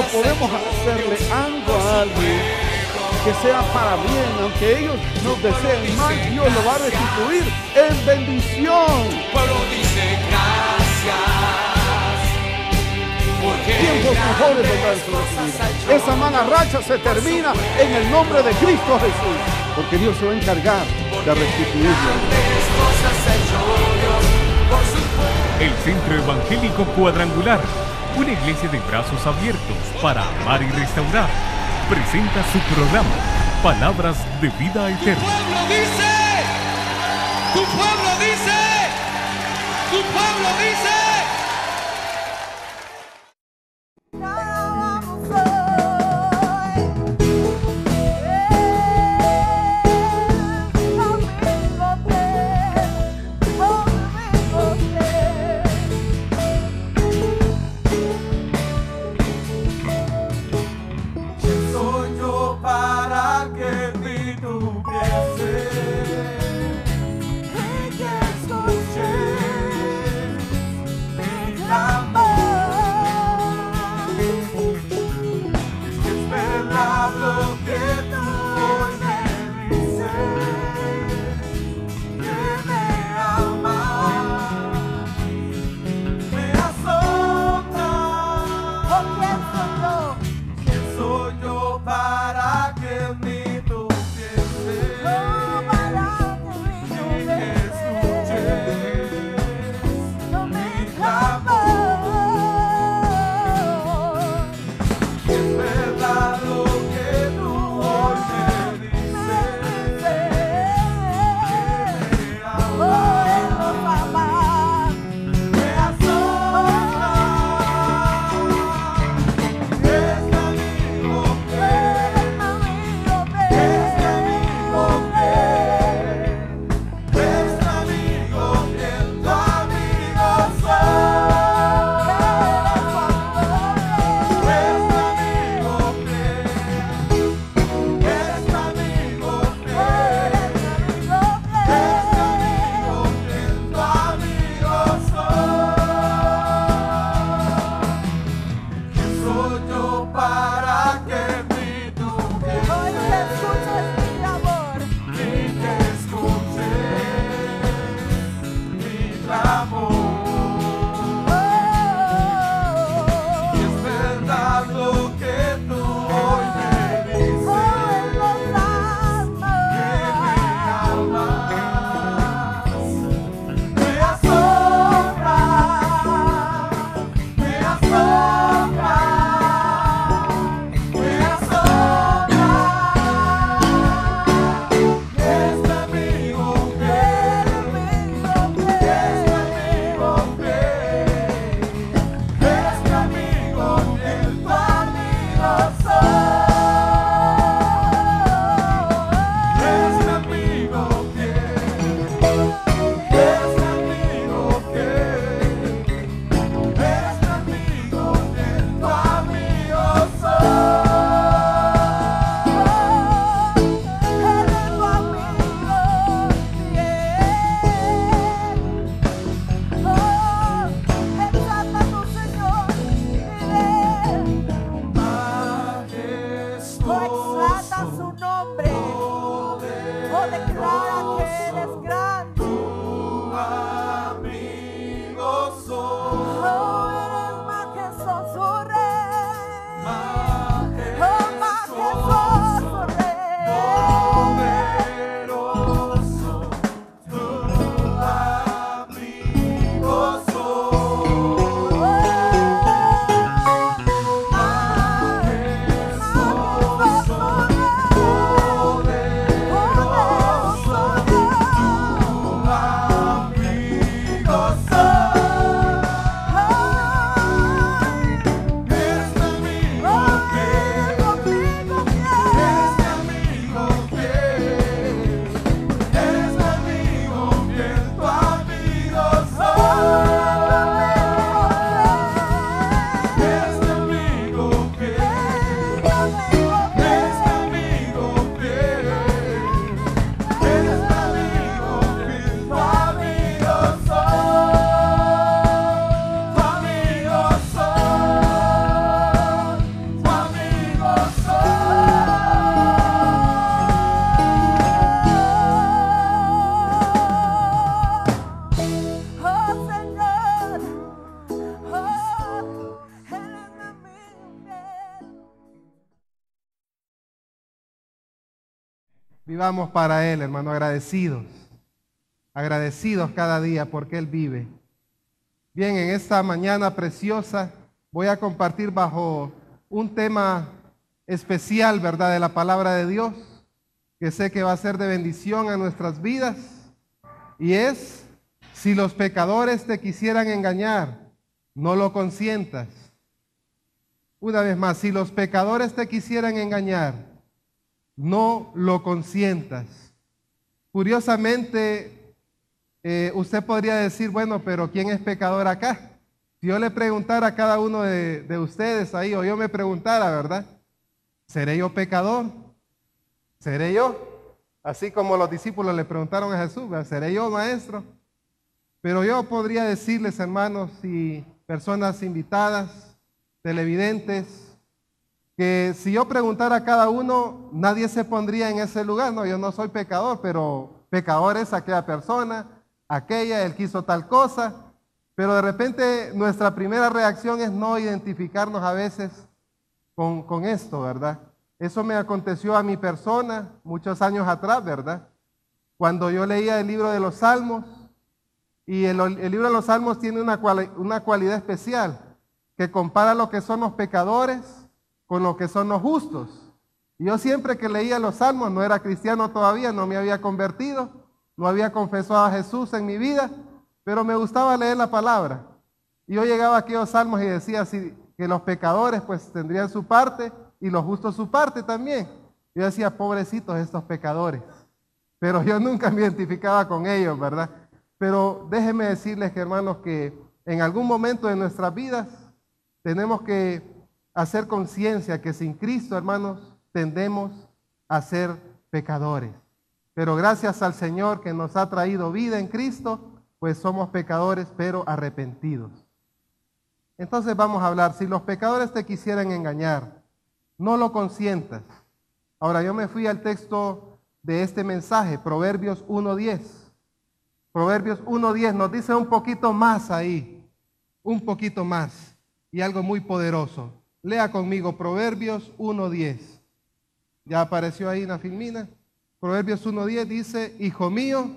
nosotros podemos hacerle algo a alguien que sea para bien, aunque ellos nos deseen mal, Dios lo va a restituir en bendición. Pueblo dice gracias, porque Tiempos mejores vendrán sobre su vida. Esa mala racha se termina en el nombre de Cristo Jesús, porque Dios se va a encargar de restituirlo. El Centro Evangélico Cuadrangular, una iglesia de brazos abiertos para amar y restaurar, presenta su programa Palabras de Vida Eterna. Tu pueblo dice, tu pueblo dice, tu pueblo dice. Vivamos para Él, hermano, agradecidos. Agradecidos cada día porque Él vive. Bien, en esta mañana preciosa voy a compartir bajo un tema especial, ¿verdad?, de la palabra de Dios, que sé que va a ser de bendición a nuestras vidas, y es: si los pecadores te quisieran engañar, no lo consientas. Una vez más, si los pecadores te quisieran engañar, no lo consientas. Curiosamente, usted podría decir, bueno, pero ¿quién es pecador acá? Si yo le preguntara a cada uno de ustedes ahí, o yo me preguntara, ¿verdad? ¿Seré yo pecador? ¿Seré yo? Así como los discípulos le preguntaron a Jesús, ¿verdad? ¿Seré yo, maestro? Pero yo podría decirles, hermanos y personas invitadas, televidentes, que si yo preguntara a cada uno, nadie se pondría en ese lugar. No, yo no soy pecador, pero pecador es aquella persona, aquella, él quiso tal cosa. Pero de repente nuestra primera reacción es no identificarnos a veces con esto, ¿verdad? Eso me aconteció a mi persona muchos años atrás, ¿verdad? Cuando yo leía el libro de los Salmos, y el libro de los Salmos tiene una cualidad especial, que compara lo que son los pecadores con lo que son los justos. Y yo siempre que leía los Salmos, no era cristiano todavía, no me había convertido, no había confesado a Jesús en mi vida, pero me gustaba leer la palabra. Y yo llegaba a aquellos Salmos y decía así, que los pecadores pues tendrían su parte y los justos su parte también. Yo decía, pobrecitos estos pecadores. Pero yo nunca me identificaba con ellos, ¿verdad? Pero déjenme decirles, que, hermanos, que en algún momento de nuestras vidas tenemos que hacer conciencia que sin Cristo, hermanos, tendemos a ser pecadores. Pero gracias al Señor que nos ha traído vida en Cristo, pues somos pecadores, pero arrepentidos. Entonces vamos a hablar: si los pecadores te quisieran engañar, no lo consientas. Ahora yo me fui al texto de este mensaje, Proverbios 1:10. Proverbios 1:10 nos dice un poquito más ahí, un poquito más, y algo muy poderoso. Lea conmigo Proverbios 1:10. ¿Ya apareció ahí en la filmina? Proverbios 1:10 dice: hijo mío,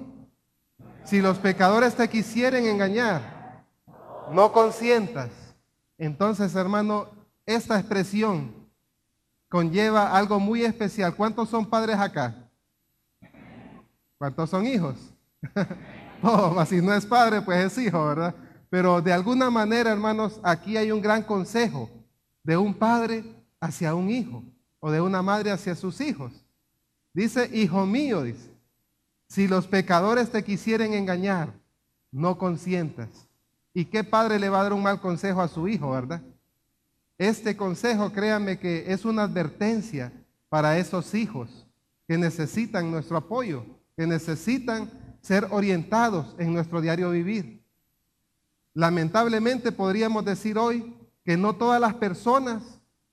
si los pecadores te quisieren engañar, no consientas. Entonces, hermano, esta expresión conlleva algo muy especial. ¿Cuántos son padres acá? ¿Cuántos son hijos? No, si no es padre, pues es hijo, ¿verdad? Pero de alguna manera, hermanos, aquí hay un gran consejo de un padre hacia un hijo, o de una madre hacia sus hijos. Dice: hijo mío, dice, si los pecadores te quisieren engañar, no consientas. ¿Y qué padre le va a dar un mal consejo a su hijo, verdad? Este consejo, créanme, que es una advertencia para esos hijos que necesitan nuestro apoyo, que necesitan ser orientados en nuestro diario vivir. Lamentablemente podríamos decir hoy que no todas las personas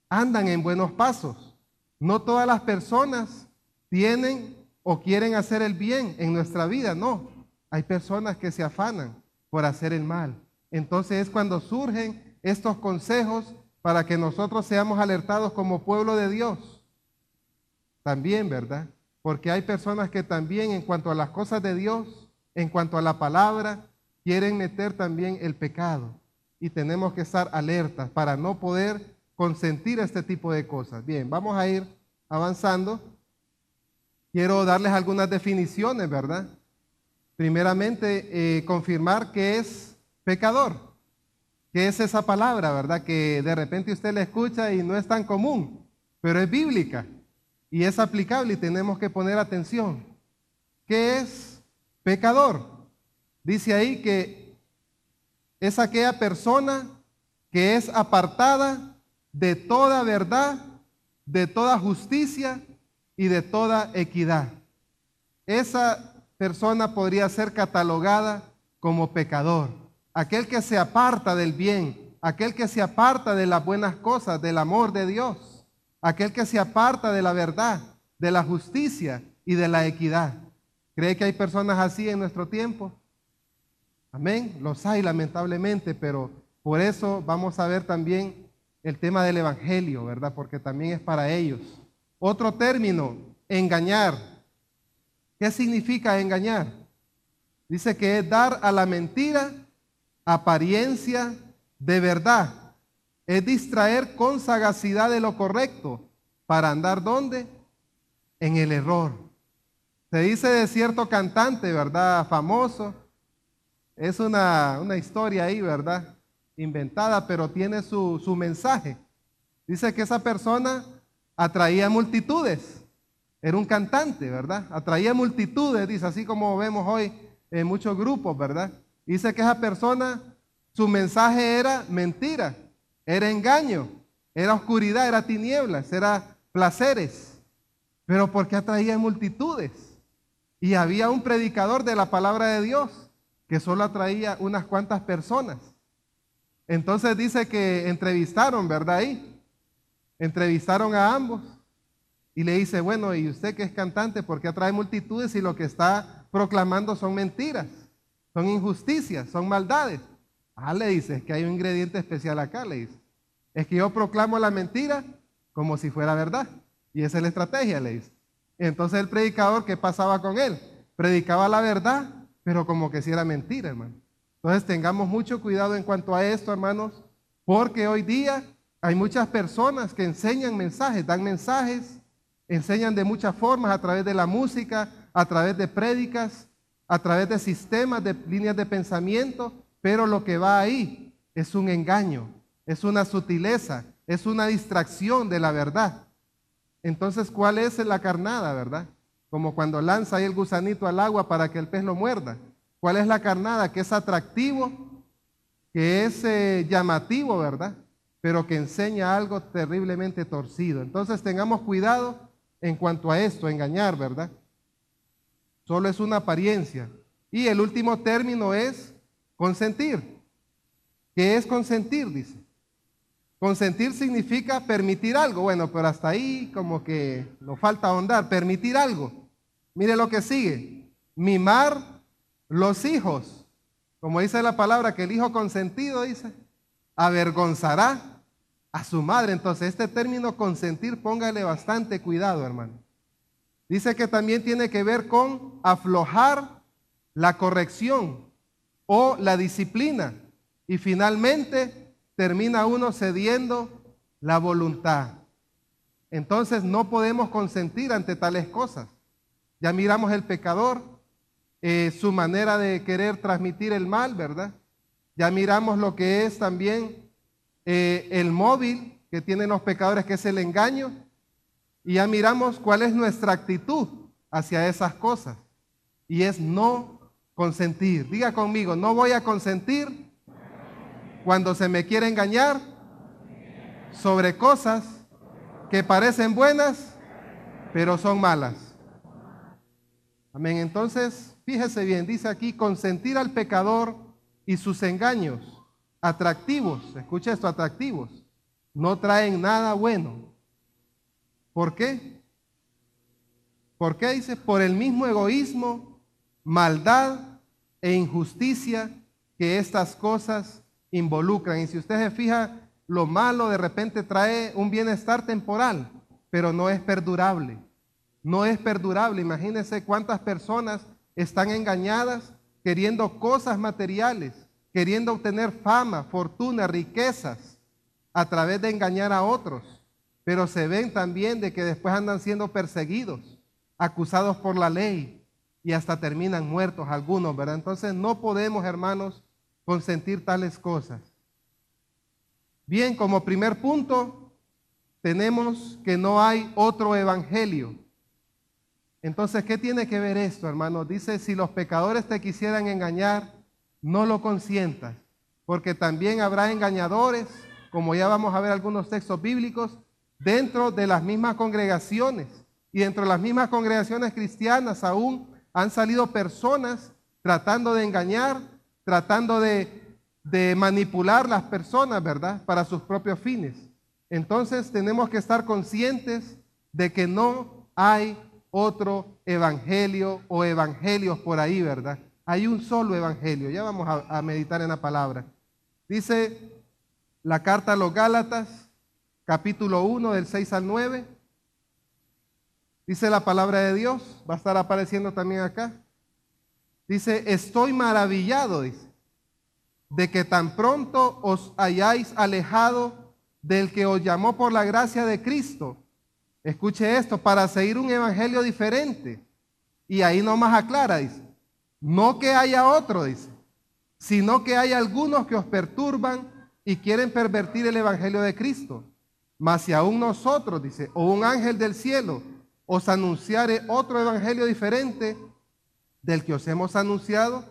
andan en buenos pasos. No todas las personas tienen o quieren hacer el bien en nuestra vida, no. Hay personas que se afanan por hacer el mal. Entonces es cuando surgen estos consejos para que nosotros seamos alertados como pueblo de Dios. También, ¿verdad? Porque hay personas que también, en cuanto a las cosas de Dios, en cuanto a la palabra, quieren meter también el pecado. Y tenemos que estar alertas para no poder consentir este tipo de cosas. Bien, vamos a ir avanzando. Quiero darles algunas definiciones, ¿verdad? Primeramente, confirmar que es pecador. ¿Qué es esa palabra, verdad? Que de repente usted la escucha y no es tan común, pero es bíblica y es aplicable y tenemos que poner atención. ¿Qué es pecador? Dice ahí que es aquella persona que es apartada de toda verdad, de toda justicia y de toda equidad. Esa persona podría ser catalogada como pecador. Aquel que se aparta del bien, aquel que se aparta de las buenas cosas, del amor de Dios, aquel que se aparta de la verdad, de la justicia y de la equidad. ¿Cree que hay personas así en nuestro tiempo? Amén. Los hay, lamentablemente, pero por eso vamos a ver también el tema del evangelio, ¿verdad? Porque también es para ellos. Otro término, engañar. ¿Qué significa engañar? Dice que es dar a la mentira apariencia de verdad. Es distraer con sagacidad de lo correcto para andar ¿dónde? En el error. Se dice de cierto cantante, ¿verdad? Famoso. Es una historia ahí, ¿verdad? Inventada, pero tiene su mensaje. Dice que esa persona atraía multitudes. Era un cantante, ¿verdad? Atraía multitudes, dice, así como vemos hoy en muchos grupos, ¿verdad? Dice que esa persona, su mensaje era mentira, era engaño, era oscuridad, era tinieblas, era placeres. Pero ¿por qué atraía multitudes? Y había un predicador de la palabra de Dios que solo atraía unas cuantas personas. Entonces dice que entrevistaron, ¿verdad? Ahí, entrevistaron a ambos. Y le dice, bueno, ¿y usted que es cantante, por qué atrae multitudes si lo que está proclamando son mentiras, son injusticias, son maldades? Ah, le dice, es que hay un ingrediente especial acá, le dice. Es que yo proclamo la mentira como si fuera verdad. Y esa es la estrategia, le dice. Entonces el predicador, ¿qué pasaba con él? Predicaba la verdad, pero como que si era mentira, hermano. Entonces tengamos mucho cuidado en cuanto a esto, hermanos, porque hoy día hay muchas personas que enseñan mensajes, dan mensajes, enseñan de muchas formas, a través de la música, a través de prédicas, a través de sistemas, de líneas de pensamiento, pero lo que va ahí es un engaño, es una sutileza, es una distracción de la verdad. Entonces, ¿cuál es la carnada, verdad? Como cuando lanza ahí el gusanito al agua para que el pez lo muerda. ¿Cuál es la carnada? Que es atractivo, que es llamativo, ¿verdad? Pero que enseña algo terriblemente torcido. Entonces, tengamos cuidado en cuanto a esto, engañar, ¿verdad? Solo es una apariencia. Y el último término es consentir. ¿Qué es consentir? Dice. Consentir significa permitir algo. Bueno, pero hasta ahí como que nos falta ahondar. Permitir algo. Mire lo que sigue. Mimar los hijos. Como dice la palabra, que el hijo consentido, dice, avergonzará a su madre. Entonces, este término consentir, póngale bastante cuidado, hermano. Dice que también tiene que ver con aflojar la corrección o la disciplina. Y finalmente termina uno cediendo la voluntad. Entonces no podemos consentir ante tales cosas. Ya miramos el pecador, su manera de querer transmitir el mal, ¿verdad? Ya miramos lo que es también el móvil que tienen los pecadores, que es el engaño. Y ya miramos cuál es nuestra actitud hacia esas cosas. Y es no consentir. Diga conmigo, no voy a consentir cuando se me quiere engañar sobre cosas que parecen buenas, pero son malas. Amén. Entonces, fíjese bien, dice aquí, consentir al pecador y sus engaños atractivos, escucha esto, atractivos, no traen nada bueno. ¿Por qué? ¿Por qué? Dice, por el mismo egoísmo, maldad e injusticia que estas cosas involucran. Y si usted se fija, lo malo de repente trae un bienestar temporal, pero no es perdurable. No es perdurable. Imagínense cuántas personas están engañadas queriendo cosas materiales, queriendo obtener fama, fortuna, riquezas a través de engañar a otros. Pero se ven también de que después andan siendo perseguidos, acusados por la ley y hasta terminan muertos algunos, ¿verdad? Entonces no podemos, hermanos, consentir tales cosas. Bien, como primer punto, tenemos que no hay otro evangelio. Entonces, ¿qué tiene que ver esto, hermanos? Dice, si los pecadores te quisieran engañar, no lo consientas, porque también habrá engañadores, como ya vamos a ver algunos textos bíblicos, dentro de las mismas congregaciones. Y dentro de las mismas congregaciones cristianas aún han salido personas tratando de engañar, tratando de manipular las personas, ¿verdad? Para sus propios fines. Entonces tenemos que estar conscientes de que no hay otro evangelio o evangelios por ahí, ¿verdad? Hay un solo evangelio. Ya vamos a meditar en la palabra. Dice la carta a los Gálatas, capítulo 1, del 6 al 9. Dice la palabra de Dios, va a estar apareciendo también acá. Dice, estoy maravillado, dice, de que tan pronto os hayáis alejado del que os llamó por la gracia de Cristo. Escuche esto, para seguir un evangelio diferente. Y ahí nomás aclara, dice, no que haya otro, dice, sino que hay algunos que os perturban y quieren pervertir el evangelio de Cristo. Mas si aún nosotros, dice, o un ángel del cielo os anunciare otro evangelio diferente del que os hemos anunciado,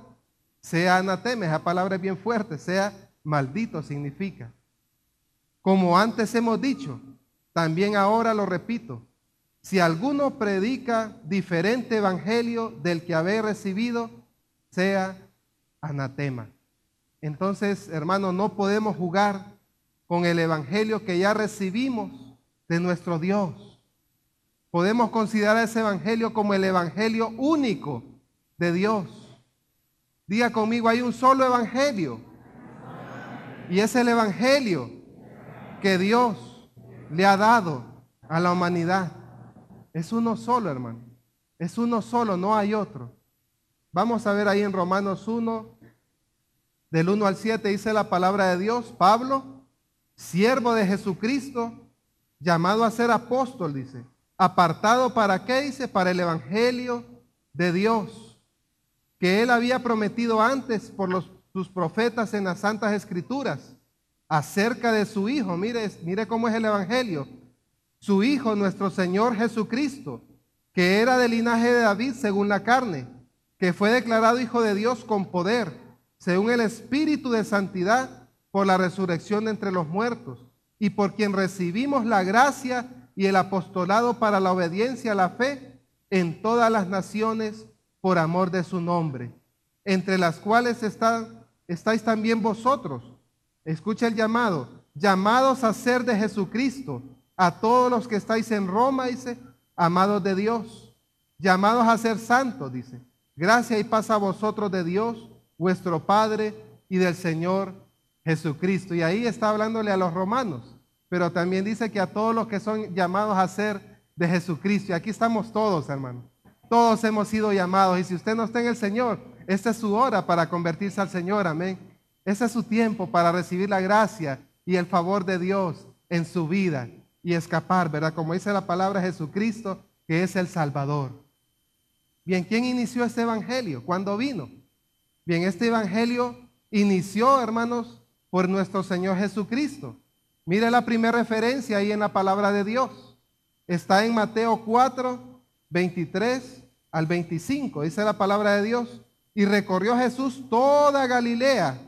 sea anatema. Esa palabra es bien fuerte, sea maldito significa. Como antes hemos dicho, también ahora lo repito, si alguno predica diferente evangelio del que habéis recibido, sea anatema. Entonces, hermanos, no podemos jugar con el evangelio que ya recibimos de nuestro Dios. Podemos considerar ese evangelio como el evangelio único de Dios. Diga conmigo, hay un solo evangelio. Y es el evangelio que Dios le ha dado a la humanidad. Es uno solo, hermano. Es uno solo, no hay otro. Vamos a ver ahí en Romanos 1, del 1 al 7, dice la palabra de Dios. Pablo, siervo de Jesucristo, llamado a ser apóstol, dice, apartado para qué, dice, para el evangelio de Dios, que él había prometido antes por sus profetas en las santas escrituras, acerca de su Hijo. Mire cómo es el evangelio. Su Hijo, nuestro Señor Jesucristo, que era del linaje de David según la carne, que fue declarado Hijo de Dios con poder, según el Espíritu de santidad, por la resurrección de entre los muertos, y por quien recibimos la gracia y el apostolado para la obediencia a la fe en todas las naciones por amor de su nombre, entre las cuales estáis también vosotros. Escucha el llamado, llamados a ser de Jesucristo, a todos los que estáis en Roma, dice, amados de Dios, llamados a ser santos, dice, gracia y paz a vosotros de Dios, vuestro Padre, y del Señor Jesucristo. Y ahí está hablándole a los romanos, pero también dice que a todos los que son llamados a ser de Jesucristo. Y aquí estamos todos, hermanos. Todos hemos sido llamados. Y si usted no está en el Señor, esta es su hora para convertirse al Señor. Amén. Ese es su tiempo para recibir la gracia y el favor de Dios en su vida y escapar, ¿verdad? Como dice la palabra, Jesucristo, que es el Salvador. Bien, ¿quién inició este evangelio? ¿Cuándo vino? Bien, este evangelio inició, hermanos, por nuestro Señor Jesucristo. Mire la primera referencia ahí en la palabra de Dios. Está en Mateo 4, 23 al 25. Dice la palabra de Dios. Y recorrió Jesús toda Galilea,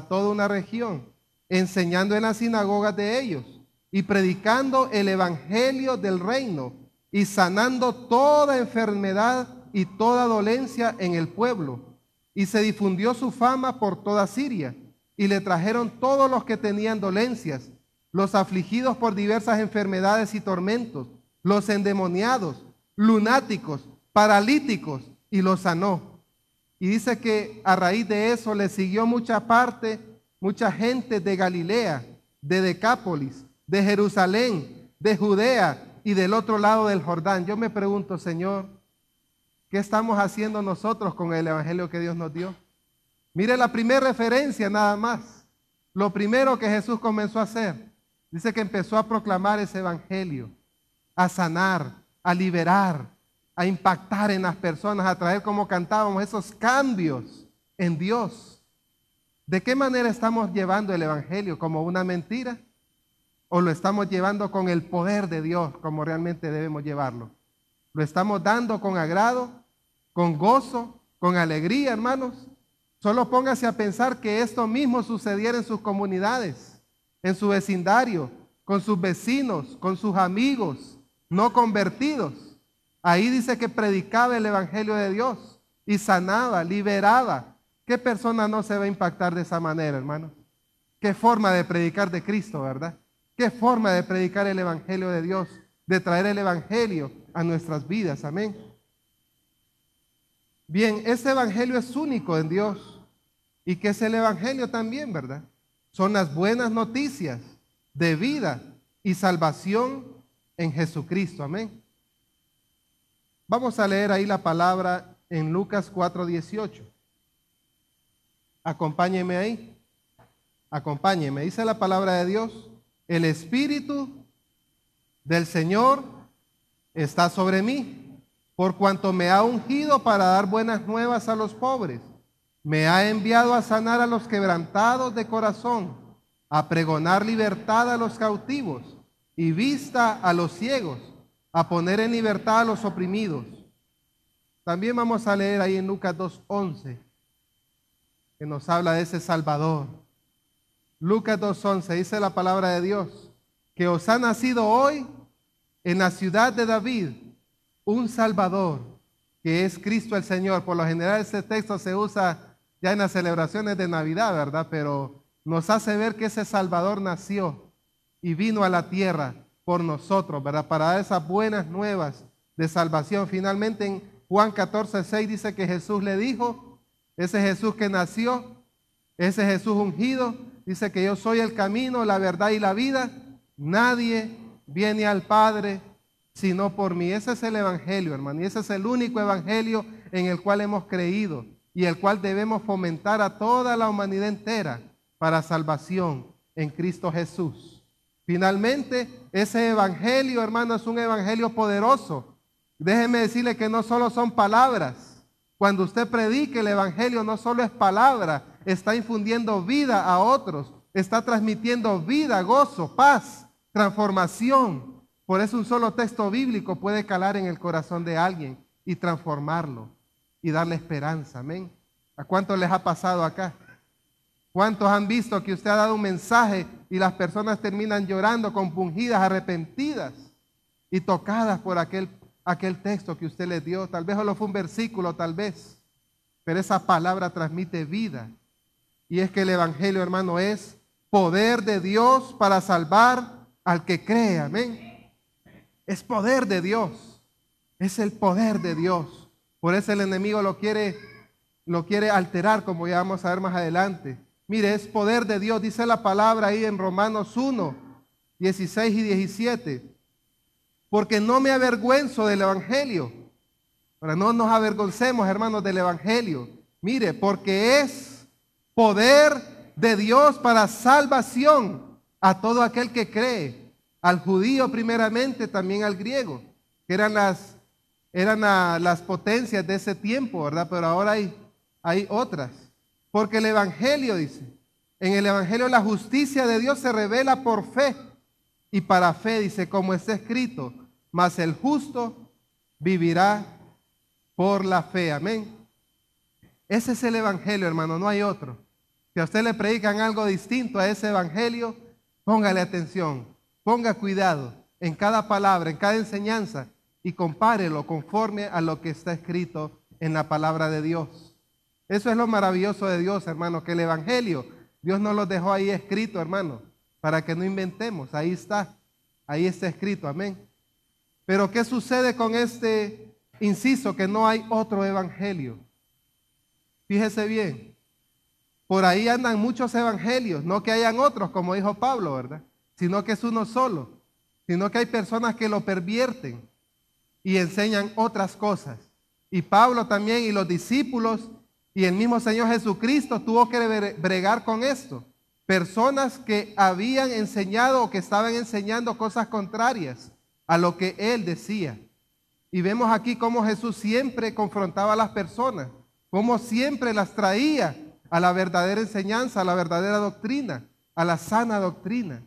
toda una región, enseñando en las sinagogas de ellos y predicando el evangelio del reino y sanando toda enfermedad y toda dolencia en el pueblo. Y se difundió su fama por toda Siria, y le trajeron todos los que tenían dolencias, los afligidos por diversas enfermedades y tormentos, los endemoniados, lunáticos, paralíticos, y los sanó. Y dice que a raíz de eso le siguió mucha gente de Galilea, de Decápolis, de Jerusalén, de Judea y del otro lado del Jordán. Yo me pregunto, Señor, ¿qué estamos haciendo nosotros con el evangelio que Dios nos dio? Mire la primera referencia nada más. Lo primero que Jesús comenzó a hacer, dice que empezó a proclamar ese evangelio, a sanar, a liberar, a impactar en las personas, a traer, como cantábamos, esos cambios en Dios. ¿De qué manera estamos llevando el evangelio? ¿Como una mentira? ¿O lo estamos llevando con el poder de Dios, como realmente debemos llevarlo? ¿Lo estamos dando con agrado, con gozo, con alegría, hermanos? Solo póngase a pensar que esto mismo sucediera en sus comunidades, en su vecindario, con sus vecinos, con sus amigos no convertidos. Ahí dice que predicaba el evangelio de Dios y sanaba, liberaba. ¿Qué persona no se va a impactar de esa manera, hermano? ¿Qué forma de predicar de Cristo, verdad? ¿Qué forma de predicar el evangelio de Dios? De traer el evangelio a nuestras vidas, amén. Bien, este evangelio es único en Dios. ¿Y qué es el evangelio también, verdad? Son las buenas noticias de vida y salvación en Jesucristo, amén. Vamos a leer ahí la palabra en Lucas 4:18. Acompáñeme ahí. Acompáñeme. Dice la palabra de Dios: el Espíritu del Señor está sobre mí, por cuanto me ha ungido para dar buenas nuevas a los pobres. Me ha enviado a sanar a los quebrantados de corazón, a pregonar libertad a los cautivos y vista a los ciegos, a poner en libertad a los oprimidos. También vamos a leer ahí en Lucas 2:11, que nos habla de ese Salvador. Lucas 2:11 dice la palabra de Dios, que os ha nacido hoy en la ciudad de David un Salvador, que es Cristo el Señor. Por lo general ese texto se usa ya en las celebraciones de Navidad, ¿verdad? Pero nos hace ver que ese Salvador nació y vino a la tierra por nosotros, ¿verdad? Para dar esas buenas nuevas de salvación. Finalmente en Juan 14:6 dice que Jesús le dijo, ese Jesús que nació, ese Jesús ungido, dice que yo soy el camino, la verdad y la vida. Nadie viene al Padre sino por mí. Ese es el Evangelio, hermano, y ese es el único Evangelio en el cual hemos creído y el cual debemos fomentar a toda la humanidad entera para salvación en Cristo Jesús. Finalmente, ese Evangelio, hermano, es un Evangelio poderoso. Déjeme decirle que no solo son palabras. Cuando usted predique el Evangelio, no solo es palabra, está infundiendo vida a otros, está transmitiendo vida, gozo, paz, transformación. Por eso un solo texto bíblico puede calar en el corazón de alguien y transformarlo y darle esperanza. Amén. ¿A cuántos les ha pasado acá? ¿Cuántos han visto que usted ha dado un mensaje y las personas terminan llorando, compungidas, arrepentidas y tocadas por aquel texto que usted les dio? Tal vez solo fue un versículo, tal vez, pero esa palabra transmite vida. Y es que el Evangelio, hermano, es poder de Dios para salvar al que cree. Amén. Es poder de Dios. Es el poder de Dios. Por eso el enemigo lo quiere alterar, como ya vamos a ver más adelante. Mire, es poder de Dios. Dice la palabra ahí en Romanos 1:16 y 17. Porque no me avergüenzo del Evangelio. Ahora, no nos avergoncemos, hermanos, del Evangelio. Mire, porque es poder de Dios para salvación a todo aquel que cree. Al judío primeramente, también al griego, que eran las potencias de ese tiempo, ¿verdad? Pero ahora hay otras. Porque el Evangelio, dice, en el Evangelio la justicia de Dios se revela por fe. Y para fe, dice, como está escrito, mas el justo vivirá por la fe. Amén. Ese es el Evangelio, hermano, no hay otro. Si a usted le predican algo distinto a ese Evangelio, póngale atención, ponga cuidado en cada palabra, en cada enseñanza y compárelo conforme a lo que está escrito en la palabra de Dios. Eso es lo maravilloso de Dios, hermano, que el Evangelio, Dios nos lo dejó ahí escrito, hermano, para que no inventemos. Ahí está escrito, amén. Pero ¿qué sucede con este inciso? Que no hay otro Evangelio. Fíjese bien, por ahí andan muchos evangelios, no que hayan otros, como dijo Pablo, ¿verdad? Sino que es uno solo, sino que hay personas que lo pervierten y enseñan otras cosas. Y Pablo también y los discípulos y el mismo Señor Jesucristo tuvo que bregar con esto. Personas que habían enseñado o que estaban enseñando cosas contrarias a lo que Él decía. Y vemos aquí cómo Jesús siempre confrontaba a las personas, cómo siempre las traía a la verdadera enseñanza, a la verdadera doctrina, a la sana doctrina.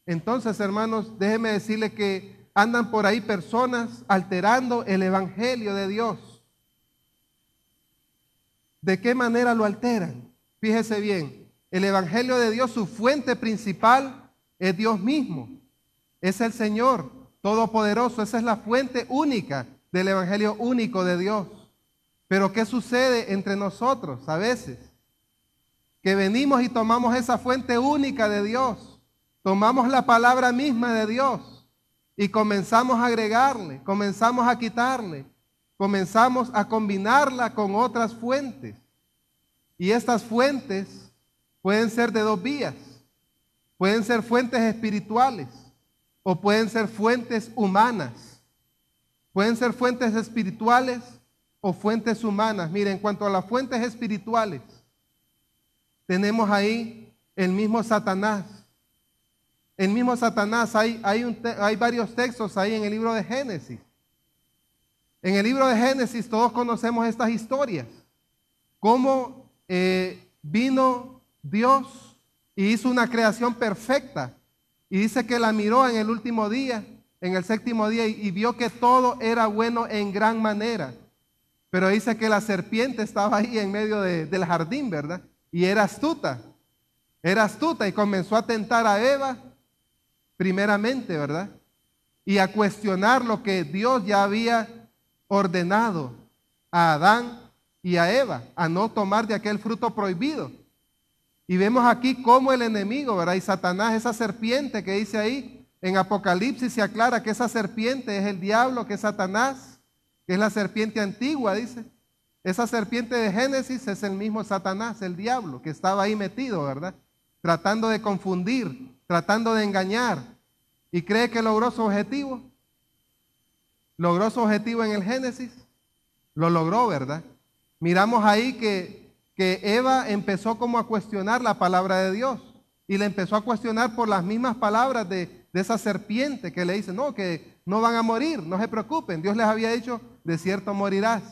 Entonces, hermanos, déjenme decirle que andan por ahí personas alterando el Evangelio de Dios. ¿De qué manera lo alteran? Fíjese bien, el Evangelio de Dios, su fuente principal es Dios mismo, es el Señor Todopoderoso, esa es la fuente única del Evangelio único de Dios. Pero ¿qué sucede entre nosotros a veces? Que venimos y tomamos esa fuente única de Dios, tomamos la palabra misma de Dios y comenzamos a agregarle, comenzamos a quitarle, comenzamos a combinarla con otras fuentes. Y estas fuentes pueden ser de dos vías, pueden ser fuentes espirituales o pueden ser fuentes humanas. Pueden ser fuentes espirituales o fuentes humanas. Miren, en cuanto a las fuentes espirituales, tenemos ahí el mismo Satanás. El mismo Satanás, hay varios textos ahí en el libro de Génesis. En el libro de Génesis todos conocemos estas historias. Cómo vino Dios y hizo una creación perfecta. Y dice que la miró en el último día, en el séptimo día, y vio que todo era bueno en gran manera. Pero dice que la serpiente estaba ahí en medio del jardín, ¿verdad? Y era astuta y comenzó a tentar a Eva primeramente, ¿verdad? Y a cuestionar lo que Dios ya había ordenado a Adán y a Eva, a no tomar de aquel fruto prohibido. Y vemos aquí cómo el enemigo, ¿verdad? Y Satanás, esa serpiente que dice ahí, en Apocalipsis se aclara que esa serpiente es el diablo, que es Satanás, que es la serpiente antigua, dice. Esa serpiente de Génesis es el mismo Satanás, el diablo, que estaba ahí metido, ¿verdad? Tratando de confundir, tratando de engañar. ¿Y cree que logró su objetivo? ¿Logró su objetivo en el Génesis? Lo logró, ¿verdad? Miramos ahí que Eva empezó como a cuestionar la palabra de Dios. Y le empezó a cuestionar por las mismas palabras de esa serpiente que le dice, no, que no van a morir, no se preocupen. Dios les había dicho, de cierto morirás.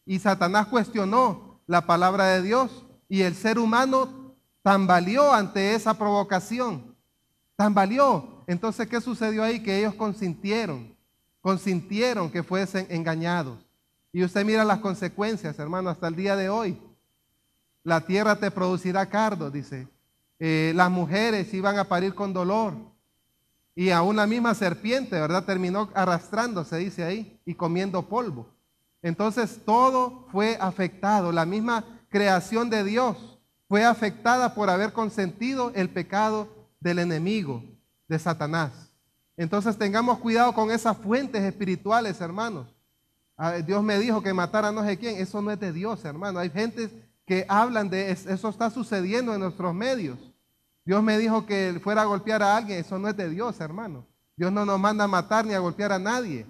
Y Satanás cuestionó la palabra de Dios y el ser humano tambaleó ante esa provocación. Tambaleó. Entonces, ¿qué sucedió ahí? Que ellos consintieron que fuesen engañados. Y usted mira las consecuencias, hermano, hasta el día de hoy. La tierra te producirá cardo, dice. Las mujeres iban a parir con dolor. Y aún la misma serpiente, ¿verdad? Terminó arrastrándose, dice ahí, y comiendo polvo. Entonces todo fue afectado. La misma creación de Dios fue afectada por haber consentido el pecado del enemigo, de Satanás. Entonces tengamos cuidado con esas fuentes espirituales, hermanos. Dios me dijo que matara a no sé quién. Eso no es de Dios, hermano. Hay gente que hablan de eso, está sucediendo en nuestros medios. Dios me dijo que fuera a golpear a alguien. Eso no es de Dios, hermano. Dios no nos manda a matar ni a golpear a nadie.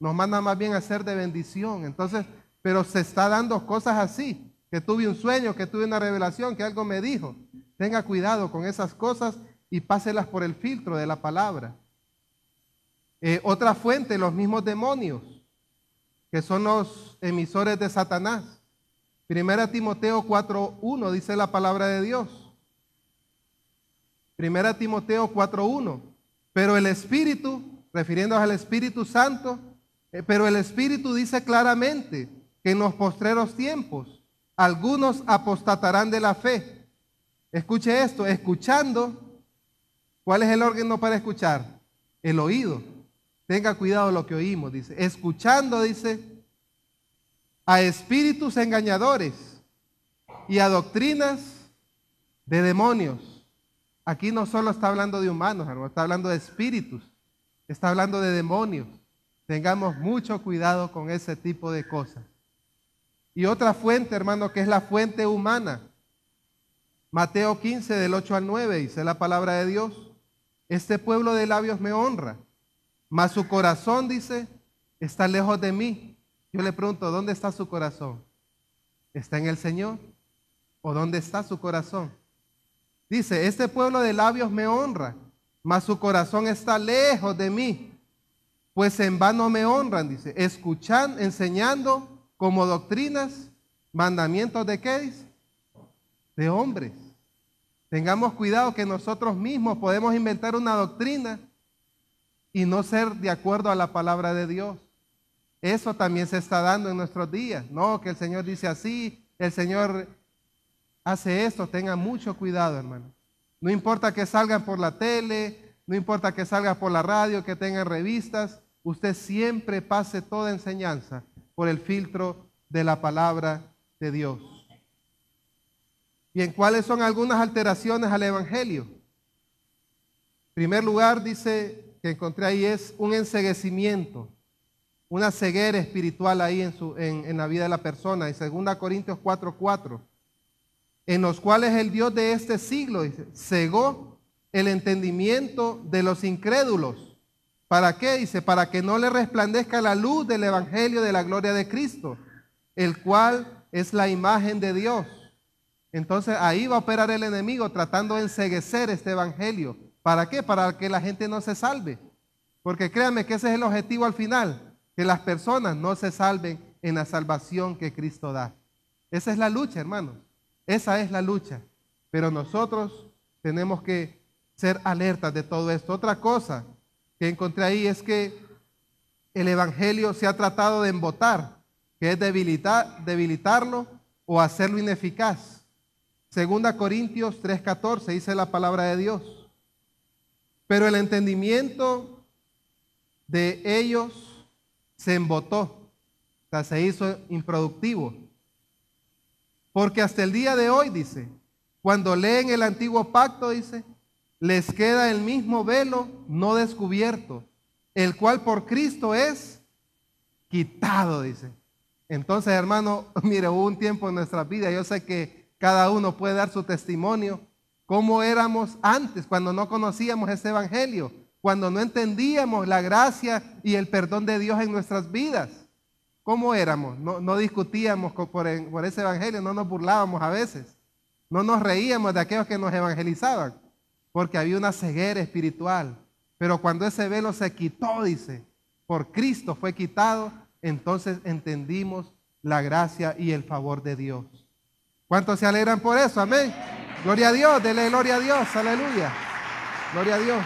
Nos manda más bien a ser de bendición. Entonces, pero se está dando cosas así. Que tuve un sueño, que tuve una revelación, que algo me dijo. Tenga cuidado con esas cosas y páselas por el filtro de la palabra. Otra fuente, los mismos demonios, que son los emisores de Satanás. 1 Timoteo 4:1 dice la palabra de Dios. 1 Timoteo 4:1. Pero el Espíritu, refiriéndose al Espíritu Santo, pero el Espíritu dice claramente que en los postreros tiempos algunos apostatarán de la fe. Escuche esto, escuchando. ¿Cuál es el órgano para escuchar? El oído. Tenga cuidado lo que oímos, dice. Escuchando, dice, a espíritus engañadores y a doctrinas de demonios. Aquí no solo está hablando de humanos, hermano, está hablando de espíritus, está hablando de demonios. Tengamos mucho cuidado con ese tipo de cosas. Y otra fuente, hermano, que es la fuente humana. Mateo 15, del 8 al 9, dice la palabra de Dios. Este pueblo de labios me honra, mas su corazón, dice, está lejos de mí. Yo le pregunto, ¿dónde está su corazón? ¿Está en el Señor? ¿O dónde está su corazón? Dice, este pueblo de labios me honra, mas su corazón está lejos de mí. Pues en vano me honran, dice, escuchan, enseñando como doctrinas, mandamientos de ¿qué dice? De hombres. Tengamos cuidado que nosotros mismos podemos inventar una doctrina y no ser de acuerdo a la palabra de Dios. Eso también se está dando en nuestros días. No, que el Señor dice así, el Señor hace esto. Tengan mucho cuidado, hermano. No importa que salgan por la tele, no importa que salgan por la radio, que tengan revistas. Usted siempre pase toda enseñanza por el filtro de la palabra de Dios. Bien, ¿cuáles son algunas alteraciones al Evangelio? En primer lugar, dice que encontré ahí es un enceguecimiento, una ceguera espiritual ahí en la vida de la persona. En 2 Corintios 4:4, en los cuales el Dios de este siglo, dice, cegó el entendimiento de los incrédulos ¿Para qué? Dice, para que no le resplandezca la luz del evangelio de la gloria de Cristo, el cual es la imagen de Dios. Entonces ahí va a operar el enemigo tratando de enceguecer este evangelio. ¿Para qué? Para que la gente no se salve. Porque créanme que ese es el objetivo al final, que las personas no se salven en la salvación que Cristo da. Esa es la lucha, hermanos. Esa es la lucha. Pero nosotros tenemos que ser alertas de todo esto. Otra cosa que encontré ahí es que el evangelio se ha tratado de embotar, que es debilitarlo o hacerlo ineficaz. 2 Corintios 3:14 dice la palabra de Dios. Pero el entendimiento de ellos se embotó, o sea, se hizo improductivo. Porque hasta el día de hoy, dice, cuando leen el antiguo pacto, dice, les queda el mismo velo no descubierto, el cual por Cristo es quitado, dice. Entonces, hermano, mire, hubo un tiempo en nuestra vida, yo sé que cada uno puede dar su testimonio, cómo éramos antes, cuando no conocíamos ese evangelio, cuando no entendíamos la gracia y el perdón de Dios en nuestras vidas. ¿Cómo éramos? No discutíamos por ese evangelio, no nos burlábamos a veces, no nos reíamos de aquellos que nos evangelizaban, porque había una ceguera espiritual. Pero cuando ese velo se quitó, dice, por Cristo fue quitado, entonces entendimos la gracia y el favor de Dios. ¿Cuántos se alegran por eso? Amén. Gloria a Dios, dele gloria a Dios, aleluya. Gloria a Dios.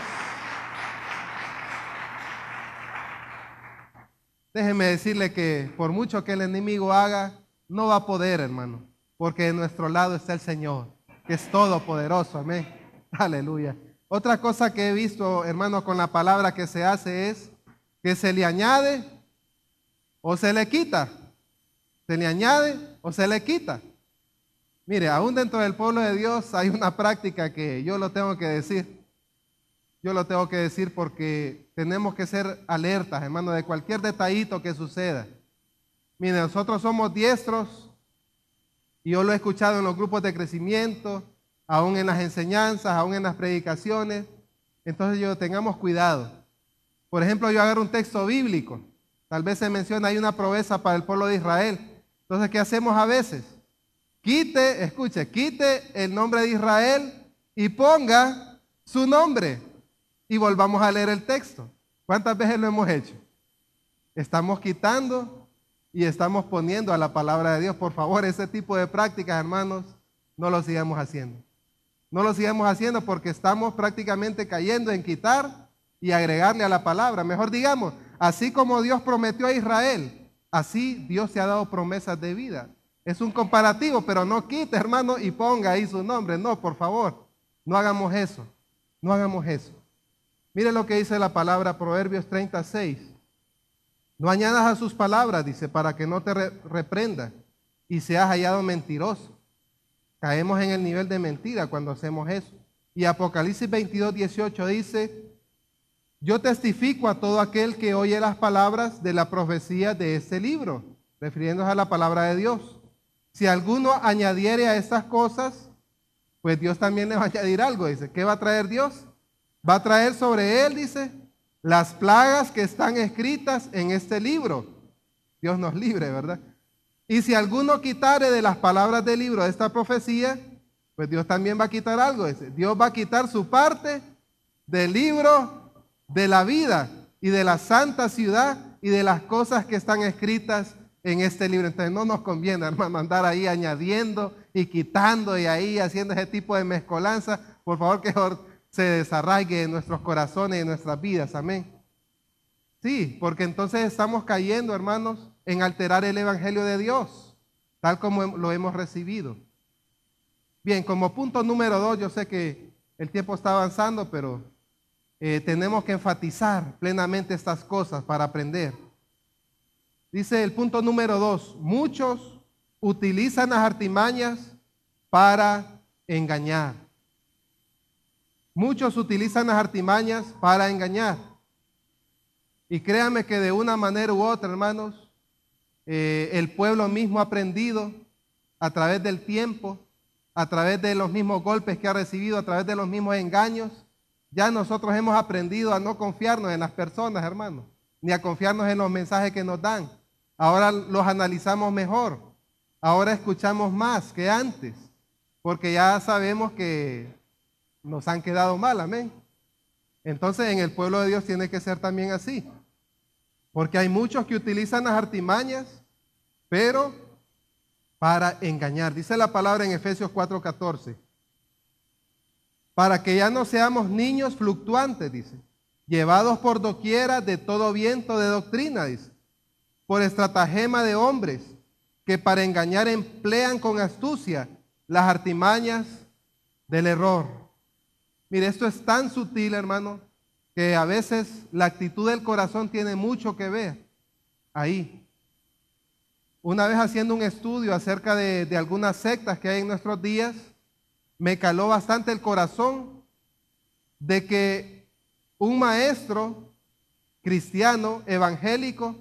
Déjeme decirle que por mucho que el enemigo haga, no va a poder, hermano, porque de nuestro lado está el Señor, que es todopoderoso, amén. Aleluya. Otra cosa que he visto, hermano, con la palabra que se hace es que se le añade o se le quita. Se le añade o se le quita. Mire, aún dentro del pueblo de Dios hay una práctica que yo lo tengo que decir. Yo lo tengo que decir porque tenemos que ser alertas, hermano, de cualquier detallito que suceda. Mire, nosotros somos diestros y yo lo he escuchado en los grupos de crecimiento, aún en las enseñanzas, aún en las predicaciones. Entonces tengamos cuidado. Por ejemplo, yo agarro un texto bíblico. Tal vez se menciona ahí una promesa para el pueblo de Israel. Entonces, ¿qué hacemos a veces? Quite el nombre de Israel y ponga su nombre. Y volvamos a leer el texto. ¿Cuántas veces lo hemos hecho? Estamos quitando y estamos poniendo a la palabra de Dios. Por favor, ese tipo de prácticas, hermanos, no lo sigamos haciendo. No lo sigamos haciendo porque estamos prácticamente cayendo en quitar y agregarle a la palabra. Mejor digamos, así como Dios prometió a Israel, así Dios se ha dado promesas de vida. Es un comparativo, pero no quite, hermano, y ponga ahí su nombre. No, por favor, no hagamos eso. No hagamos eso. Mire lo que dice la palabra Proverbios 36. No añadas a sus palabras, dice, para que no te reprenda y seas hallado mentiroso. Caemos en el nivel de mentira cuando hacemos eso. Y Apocalipsis 22:18 dice, yo testifico a todo aquel que oye las palabras de la profecía de este libro, refiriéndose a la palabra de Dios. Si alguno añadiere a estas cosas, pues Dios también le va a añadir algo. Dice, ¿qué va a traer Dios? Va a traer sobre él, dice, las plagas que están escritas en este libro. Dios nos libre, ¿verdad? Y si alguno quitare de las palabras del libro de esta profecía, pues Dios también va a quitar algo. Dice, Dios va a quitar su parte del libro de la vida y de la santa ciudad y de las cosas que están escritas en este libro. Entonces no nos conviene, hermano, andar ahí añadiendo y quitando y ahí haciendo ese tipo de mezcolanza. Por favor, que se desarraigue en nuestros corazones y en nuestras vidas. Amén. Sí, porque entonces estamos cayendo, hermanos, en alterar el evangelio de Dios, tal como lo hemos recibido. Bien, como punto número 2, yo sé que el tiempo está avanzando, pero tenemos que enfatizar plenamente estas cosas para aprender. Dice el punto número 2, muchos utilizan las artimañas para engañar. Muchos utilizan las artimañas para engañar. Y créanme que de una manera u otra, hermanos, el pueblo mismo ha aprendido a través del tiempo, a través de los mismos golpes que ha recibido, a través de los mismos engaños, Ya nosotros hemos aprendido a no confiarnos en las personas, hermanos, ni a confiarnos en los mensajes que nos dan. Ahora los analizamos mejor. Ahora escuchamos más que antes, porque ya sabemos que nos han quedado mal, amén. Entonces en el pueblo de Dios tiene que ser también así, porque hay muchos que utilizan las artimañas, pero para engañar. Dice la palabra en Efesios 4:14. Para que ya no seamos niños fluctuantes, dice, llevados por doquiera de todo viento de doctrina, dice, por estratagema de hombres que para engañar emplean con astucia las artimañas del error. Mire, esto es tan sutil, hermano, que a veces la actitud del corazón tiene mucho que ver ahí. Una vez haciendo un estudio acerca de algunas sectas que hay en nuestros días, me caló bastante el corazón de que un maestro cristiano evangélico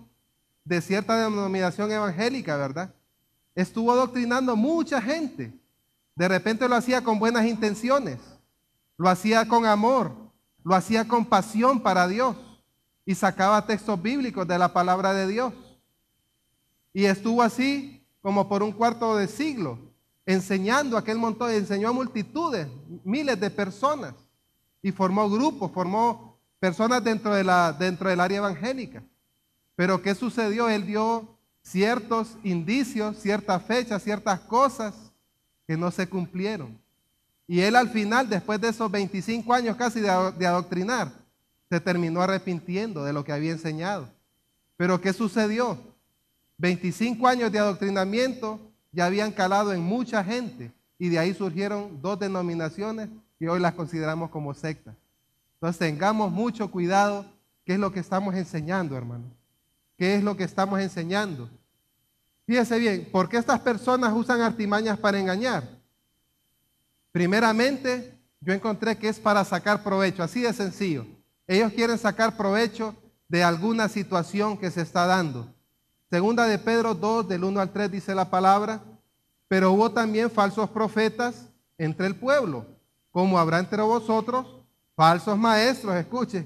de cierta denominación evangélica, ¿verdad?, estuvo adoctrinando mucha gente. De repente lo hacía con buenas intenciones, lo hacía con amor, lo hacía con pasión para Dios y sacaba textos bíblicos de la palabra de Dios. Y estuvo así como por un cuarto de siglo enseñando a aquel montón, enseñó a multitudes, miles de personas, y formó grupos, formó personas dentro del área evangélica. Pero ¿qué sucedió? Él dio ciertos indicios, ciertas fechas, ciertas cosas que no se cumplieron. Y él al final, después de esos 25 años casi de adoctrinar, se terminó arrepintiendo de lo que había enseñado. Pero ¿qué sucedió? 25 años de adoctrinamiento ya habían calado en mucha gente, y de ahí surgieron dos denominaciones que hoy las consideramos como sectas. Entonces tengamos mucho cuidado qué es lo que estamos enseñando, hermano. ¿Qué es lo que estamos enseñando? Fíjese bien, ¿por qué estas personas usan artimañas para engañar? Primeramente, yo encontré que es para sacar provecho, así de sencillo. Ellos quieren sacar provecho de alguna situación que se está dando. Segunda de Pedro 2, del 1 al 3 dice la palabra, pero hubo también falsos profetas entre el pueblo, como habrá entre vosotros falsos maestros, escuche,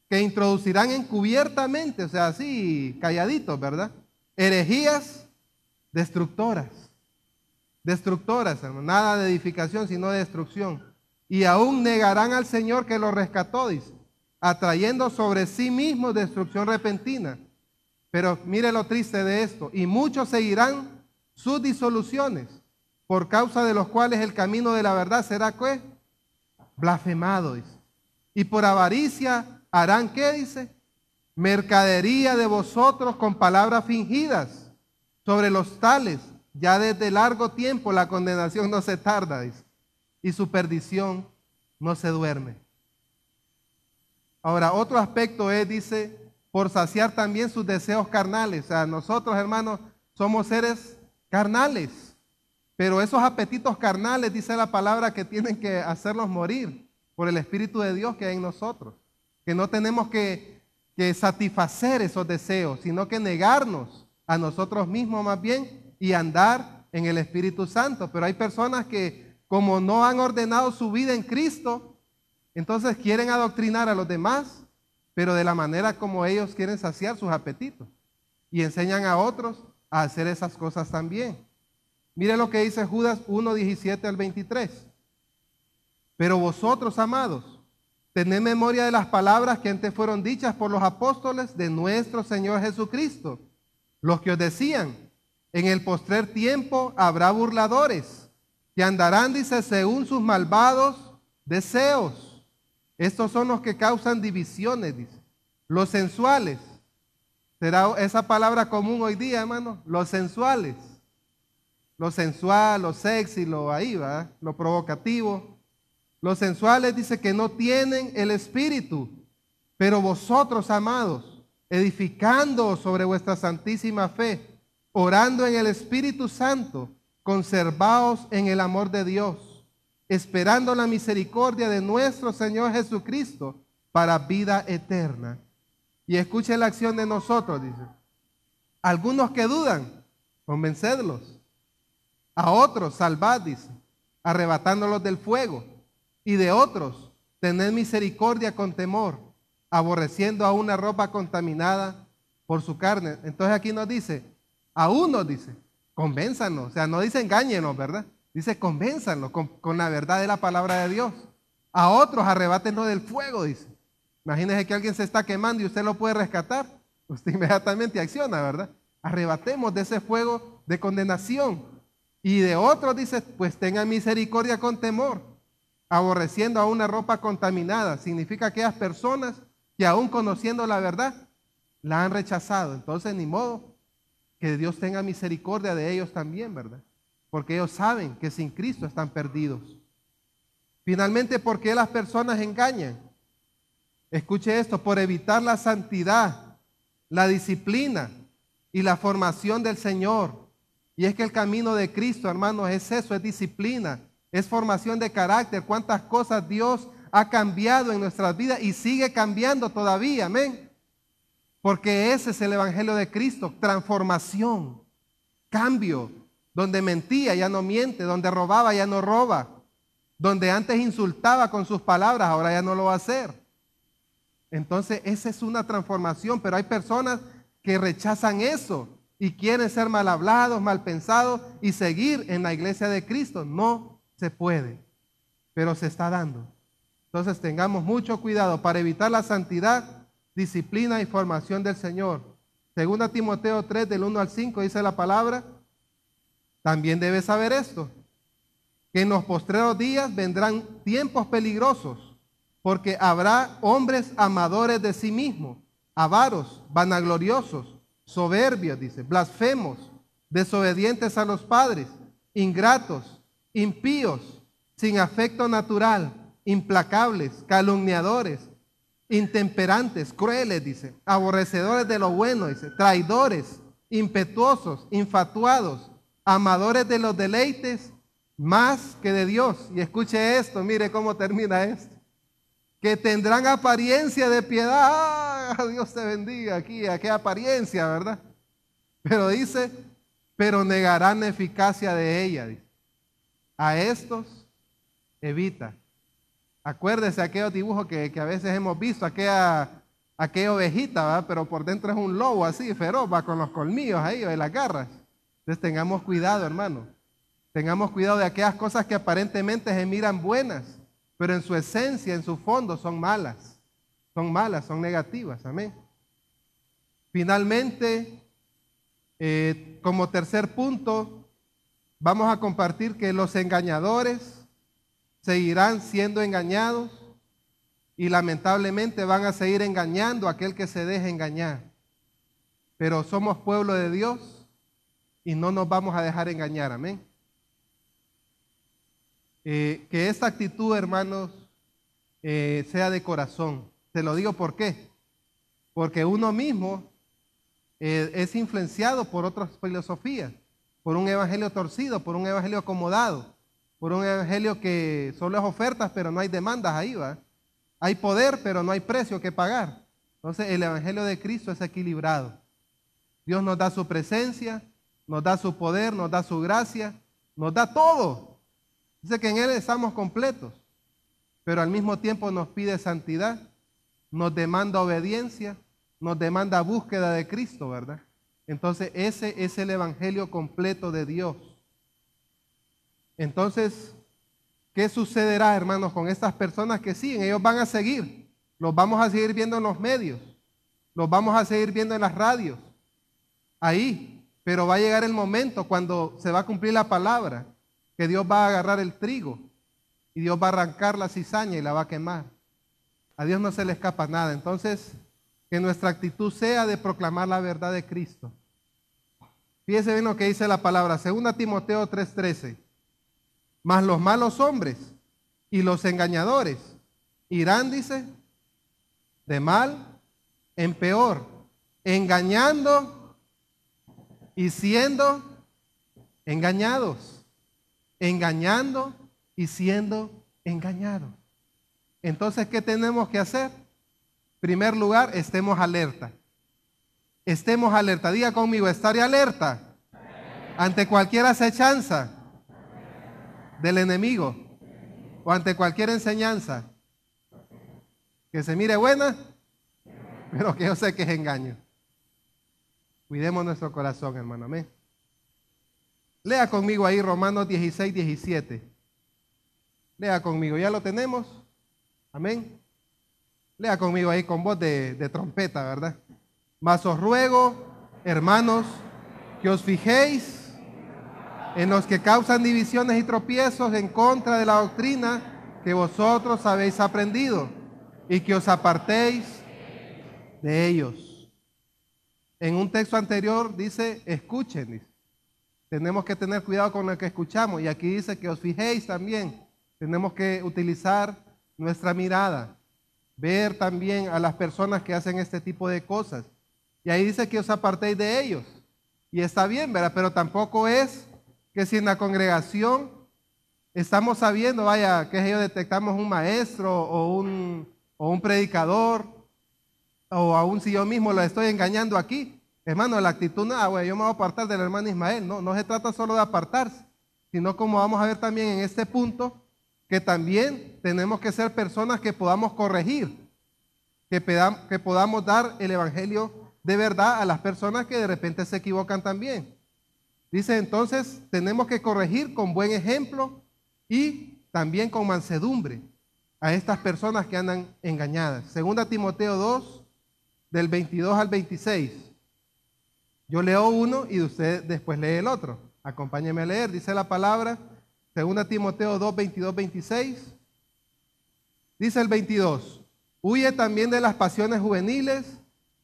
que introducirán encubiertamente, o sea, así calladitos, ¿verdad?, herejías destructoras, hermano, nada de edificación, sino de destrucción. Y aún negarán al Señor que los rescató, dice, atrayendo sobre sí mismos destrucción repentina. Pero mire lo triste de esto, y muchos seguirán sus disoluciones, por causa de los cuales el camino de la verdad será ¿qué? Blasfemado, dice. Y por avaricia harán ¿qué? Dice, mercadería de vosotros con palabras fingidas. Sobre los tales, ya desde largo tiempo la condenación no se tarda, dice, y su perdición no se duerme. Ahora, otro aspecto es, dice, por saciar también sus deseos carnales. O sea, nosotros, hermanos, somos seres carnales, pero esos apetitos carnales, dice la palabra, que tienen que hacerlos morir por el Espíritu de Dios que hay en nosotros, que no tenemos que satisfacer esos deseos, sino que negarnos a nosotros mismos más bien y andar en el Espíritu Santo. Pero hay personas que, como no han ordenado su vida en Cristo, entonces quieren adoctrinar a los demás, pero de la manera como ellos quieren saciar sus apetitos, y enseñan a otros a hacer esas cosas también. Mire lo que dice Judas 1:17 al 23. Pero vosotros, amados, tened memoria de las palabras que antes fueron dichas por los apóstoles de nuestro Señor Jesucristo, los que os decían, en el postrer tiempo habrá burladores, que andarán, dice, según sus malvados deseos. Estos son los que causan divisiones, dice. Los sensuales. ¿Será esa palabra común hoy día, hermano? Los sensuales. Lo sensual, lo sexy, lo ahí va, lo provocativo. Los sensuales dice que no tienen el espíritu. Pero vosotros, amados, edificando sobre vuestra santísima fe, orando en el Espíritu Santo, conservaos en el amor de Dios, esperando la misericordia de nuestro Señor Jesucristo para vida eterna. Y escuche la acción de nosotros, dice. Algunos que dudan, convencedlos. A otros salvad, dice, arrebatándolos del fuego. Y de otros, tened misericordia con temor, aborreciendo a una ropa contaminada por su carne. Entonces aquí nos dice, a unos dice, convénzanos, o sea, no dice engáñenos, ¿verdad? Dice convénzanos con la verdad de la palabra de Dios. A otros arrebátenos del fuego, dice. Imagínese que alguien se está quemando y usted lo puede rescatar. Usted inmediatamente acciona, ¿verdad? Arrebatemos de ese fuego de condenación. Y de otros dice, pues tengan misericordia con temor, aborreciendo a una ropa contaminada. Significa aquellas personas que aún conociendo la verdad, la han rechazado. Entonces, ni modo, que Dios tenga misericordia de ellos también, ¿verdad? Porque ellos saben que sin Cristo están perdidos. Finalmente, ¿por qué las personas engañan? Escuche esto, por evitar la santidad, la disciplina y la formación del Señor. Y es que el camino de Cristo, hermanos, es eso, es disciplina, es formación de carácter. Cuántas cosas Dios ha cambiado en nuestras vidas y sigue cambiando todavía, amén. Porque ese es el evangelio de Cristo, transformación, cambio, donde mentía ya no miente, donde robaba ya no roba, donde antes insultaba con sus palabras, ahora ya no lo va a hacer. Entonces esa es una transformación, pero hay personas que rechazan eso y quieren ser mal hablados, mal pensados y seguir en la iglesia de Cristo. No se puede, pero se está dando. Entonces tengamos mucho cuidado para evitar la santidad, disciplina y formación del Señor. 2 Timoteo 3 del 1 al 5 dice la palabra, también debes saber esto, que en los postreros días vendrán tiempos peligrosos, porque habrá hombres amadores de sí mismos, avaros, vanagloriosos, soberbios, dice, blasfemos, desobedientes a los padres, ingratos, impíos, sin afecto natural, implacables, calumniadores, intemperantes, crueles, dice, aborrecedores de lo bueno, dice, traidores, impetuosos, infatuados, amadores de los deleites más que de Dios. Y escuche esto, mire cómo termina esto. Que tendrán apariencia de piedad. ¡Ah! Dios te bendiga aquí, qué apariencia, ¿verdad? Pero dice, pero negarán la eficacia de ella. Dice. A estos evita. Acuérdese aquellos dibujos que a veces hemos visto, aquella ovejita, ¿verdad? Pero por dentro es un lobo así, feroz, va con los colmillos ahí, de las garras. Entonces tengamos cuidado, hermano. Tengamos cuidado de aquellas cosas que aparentemente se miran buenas, pero en su esencia, en su fondo, son malas. Son malas, son negativas. Amén. Finalmente, como tercer punto, vamos a compartir que los engañadores seguirán siendo engañados y lamentablemente van a seguir engañando a aquel que se deje engañar. Pero somos pueblo de Dios y no nos vamos a dejar engañar. Amén. Que esta actitud, hermanos, sea de corazón. Te lo digo ¿por qué? Porque uno mismo es influenciado por otras filosofías, por un evangelio torcido, por un evangelio acomodado, por un evangelio que solo es ofertas, pero no hay demandas ahí, ¿va? Hay poder, pero no hay precio que pagar. Entonces el evangelio de Cristo es equilibrado. Dios nos da su presencia, nos da su poder, nos da su gracia, nos da todo. Dice que en Él estamos completos, pero al mismo tiempo nos pide santidad, nos demanda obediencia, nos demanda búsqueda de Cristo, ¿verdad? Entonces ese es el evangelio completo de Dios. Entonces, ¿qué sucederá, hermanos, con estas personas que siguen? Ellos van a seguir, los vamos a seguir viendo en los medios, los vamos a seguir viendo en las radios, ahí, pero va a llegar el momento cuando se va a cumplir la palabra, que Dios va a agarrar el trigo y Dios va a arrancar la cizaña y la va a quemar. A Dios no se le escapa nada. Entonces, que nuestra actitud sea de proclamar la verdad de Cristo. Fíjese bien lo que dice la palabra, 2 Timoteo 3:13. Mas los malos hombres y los engañadores irán, dice, de mal en peor, engañando y siendo engañados. Engañando y siendo engañados. Entonces, ¿qué tenemos que hacer? En primer lugar, estemos alerta. Estemos alerta. Diga conmigo, estaré alerta ante cualquier acechanza del enemigo o ante cualquier enseñanza Que se mire buena, pero que yo sé que es engaño. Cuidemos nuestro corazón, hermano. Amén. Lea conmigo ahí Romanos 16, 17. Lea conmigo. ¿Ya lo tenemos? Amén. Lea conmigo ahí con voz de trompeta, ¿verdad? Mas os ruego, hermanos, que os fijéis en los que causan divisiones y tropiezos en contra de la doctrina que vosotros habéis aprendido, y que os apartéis de ellos. En un texto anterior dice, escuchen, dice. Tenemos que tener cuidado con lo que escuchamos. Y aquí dice que os fijéis también. Tenemos que utilizar nuestra mirada, ver también a las personas que hacen este tipo de cosas. Y ahí dice que os apartéis de ellos. Y está bien, ¿verdad? Pero tampoco es que si en la congregación estamos sabiendo, vaya, que ellos detectamos un maestro o un predicador, o aún si yo mismo lo estoy engañando aquí, hermano, la actitud, nada, güey, yo me voy a apartar del hermano Ismael. No, no se trata solo de apartarse, sino como vamos a ver también en este punto, que también tenemos que ser personas que podamos corregir, que podamos dar el evangelio de verdad a las personas que de repente se equivocan también. Dice entonces, tenemos que corregir con buen ejemplo y también con mansedumbre a estas personas que andan engañadas. Segunda Timoteo 2, del 22 al 26. Yo leo uno y usted después lee el otro. Acompáñeme a leer. Dice la palabra, Segunda Timoteo 2, 22, 26. Dice el 22, huye también de las pasiones juveniles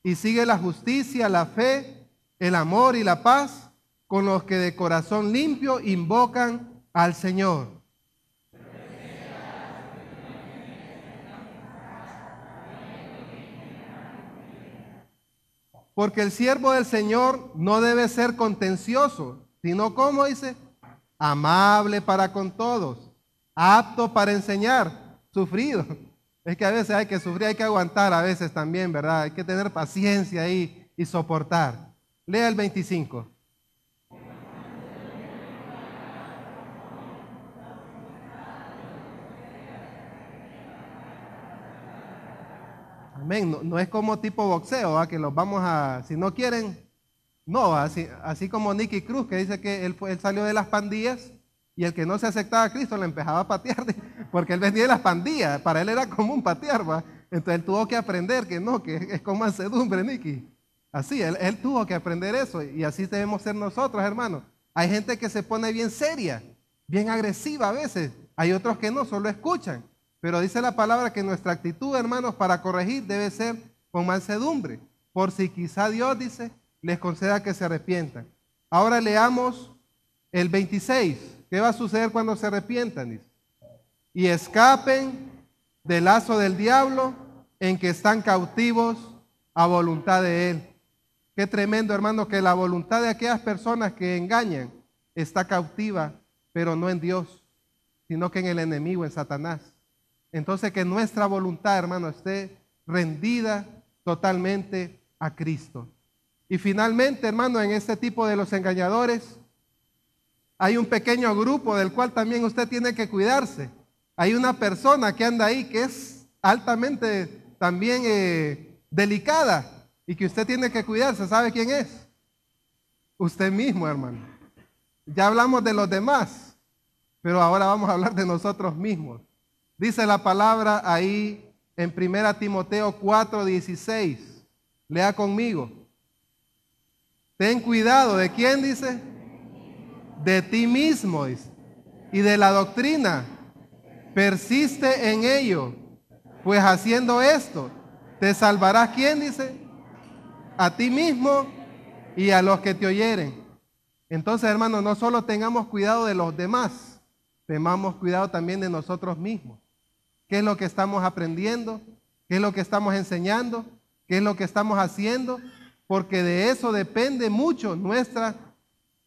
y sigue la justicia, la fe, el amor y la paz con los que de corazón limpio invocan al Señor. Porque el siervo del Señor no debe ser contencioso, sino, como dice, amable para con todos, apto para enseñar, sufrido. Es que a veces hay que sufrir, hay que aguantar a veces también, ¿verdad? Hay que tener paciencia ahí y soportar. Lea el 25. Amén. No es como tipo boxeo, ¿va? Que los vamos a, si no quieren, no, así como Nicky Cruz, que dice que él salió de las pandillas y el que no se aceptaba a Cristo le empezaba a patear, porque él venía de las pandillas, para él era común patear, ¿va? Entonces él tuvo que aprender que no, que es con mansedumbre, Nicky. Así, él tuvo que aprender eso, y así debemos ser nosotros, hermanos. Hay gente que se pone bien seria, bien agresiva a veces, hay otros que no, solo escuchan. Pero dice la palabra que nuestra actitud, hermanos, para corregir debe ser con mansedumbre, por si quizá Dios, dice, les conceda que se arrepientan. Ahora leamos el 26. ¿Qué va a suceder cuando se arrepientan? Dice, y escapen del lazo del diablo en que están cautivos a voluntad de él. Qué tremendo, hermano, que la voluntad de aquellas personas que engañan está cautiva, pero no en Dios, sino que en el enemigo, en Satanás. Entonces que nuestra voluntad, hermano, esté rendida totalmente a Cristo. Y finalmente, hermano, en este tipo de los engañadores, hay un pequeño grupo del cual también usted tiene que cuidarse. Hay una persona que anda ahí que es altamente también delicada y que usted tiene que cuidarse. ¿Sabe quién es? Usted mismo, hermano. Ya hablamos de los demás, pero ahora vamos a hablar de nosotros mismos. Dice la palabra ahí en 1 Timoteo 4, 16. Lea conmigo. Ten cuidado, ¿de quién dice? De ti mismo, dice. Y de la doctrina. Persiste en ello, pues haciendo esto, te salvarás, ¿quién dice? A ti mismo y a los que te oyeren. Entonces, hermanos, no solo tengamos cuidado de los demás, tengamos cuidado también de nosotros mismos. ¿Qué es lo que estamos aprendiendo? ¿Qué es lo que estamos enseñando? ¿Qué es lo que estamos haciendo? Porque de eso depende mucho nuestra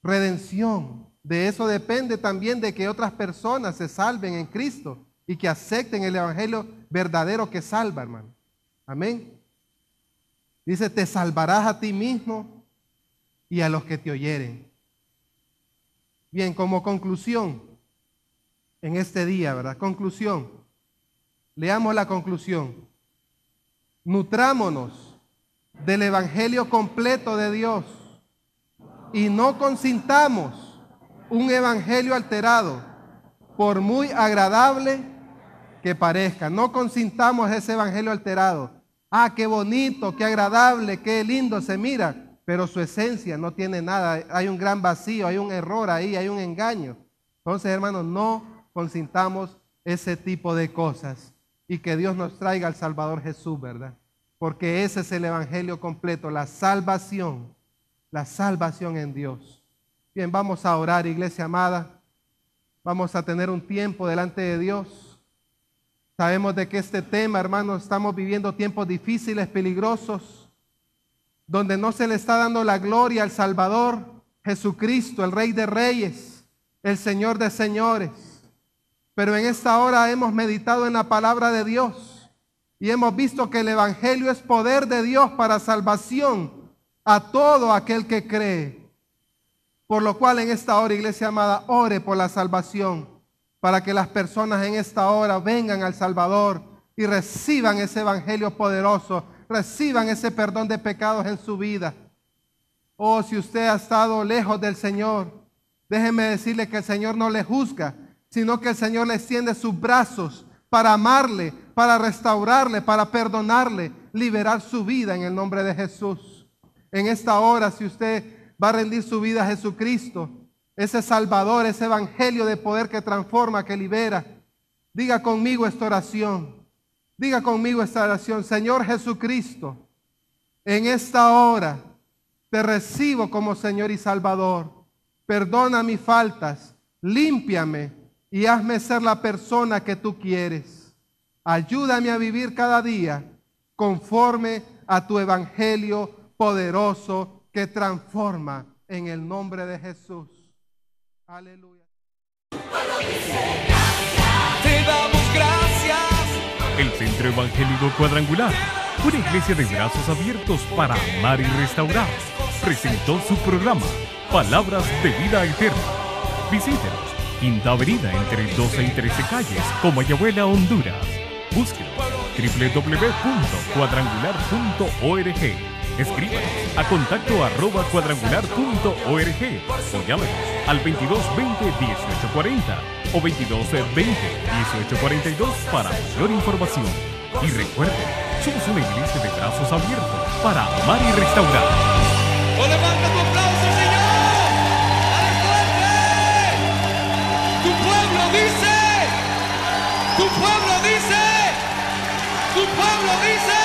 redención. De eso depende también de que otras personas se salven en Cristo y que acepten el evangelio verdadero que salva, hermano. Amén. Dice, te salvarás a ti mismo y a los que te oyeren. Bien, como conclusión en este día, ¿verdad? Conclusión. Leamos la conclusión. Nutrámonos del evangelio completo de Dios y no consintamos un evangelio alterado, por muy agradable que parezca. No consintamos ese evangelio alterado. Ah, qué bonito, qué agradable, qué lindo se mira, pero su esencia no tiene nada. Hay un gran vacío, hay un error ahí, hay un engaño. Entonces, hermanos, no consintamos ese tipo de cosas y que Dios nos traiga al Salvador Jesús, ¿verdad? Porque ese es el evangelio completo, la salvación en Dios. Bien, vamos a orar, iglesia amada. Vamos a tener un tiempo delante de Dios. Sabemos de que este tema, hermanos, estamos viviendo tiempos difíciles, peligrosos, donde no se le está dando la gloria al Salvador Jesucristo, el Rey de Reyes, el Señor de Señores. Pero en esta hora hemos meditado en la palabra de Dios y hemos visto que el evangelio es poder de Dios para salvación a todo aquel que cree. Por lo cual en esta hora, iglesia amada, ore por la salvación, para que las personas en esta hora vengan al Salvador y reciban ese evangelio poderoso, reciban ese perdón de pecados en su vida. Oh, si usted ha estado lejos del Señor, déjeme decirle que el Señor no le juzga, sino que el Señor le extiende sus brazos para amarle, para restaurarle, para perdonarle, liberar su vida en el nombre de Jesús. En esta hora, si usted va a rendir su vida a Jesucristo, ese Salvador, ese evangelio de poder que transforma, que libera, diga conmigo esta oración. Diga conmigo esta oración. Señor Jesucristo, en esta hora te recibo como Señor y Salvador. Perdona mis faltas, límpiame y hazme ser la persona que tú quieres. Ayúdame a vivir cada día conforme a tu evangelio poderoso que transforma, en el nombre de Jesús. Aleluya. Te damos gracias. El Centro Evangélico Cuadrangular, una iglesia de brazos abiertos para amar y restaurar, presentó su programa Palabras de Vida Eterna. Visítenos, Quinta Avenida entre 12 y 13 calles, Comayagüela, Honduras. Búsquenos www.cuadrangular.org. Escríbanos a contacto@cuadrangular.org o llámenos al 2220-1840 o 2220-1842 para mayor información. Y recuerden, somos una iglesia de brazos abiertos para amar y restaurar. ¡O levanta tu aplauso, Señor! ¡Dale fuerte! Tu pueblo dice, tu pueblo dice, tu pueblo dice.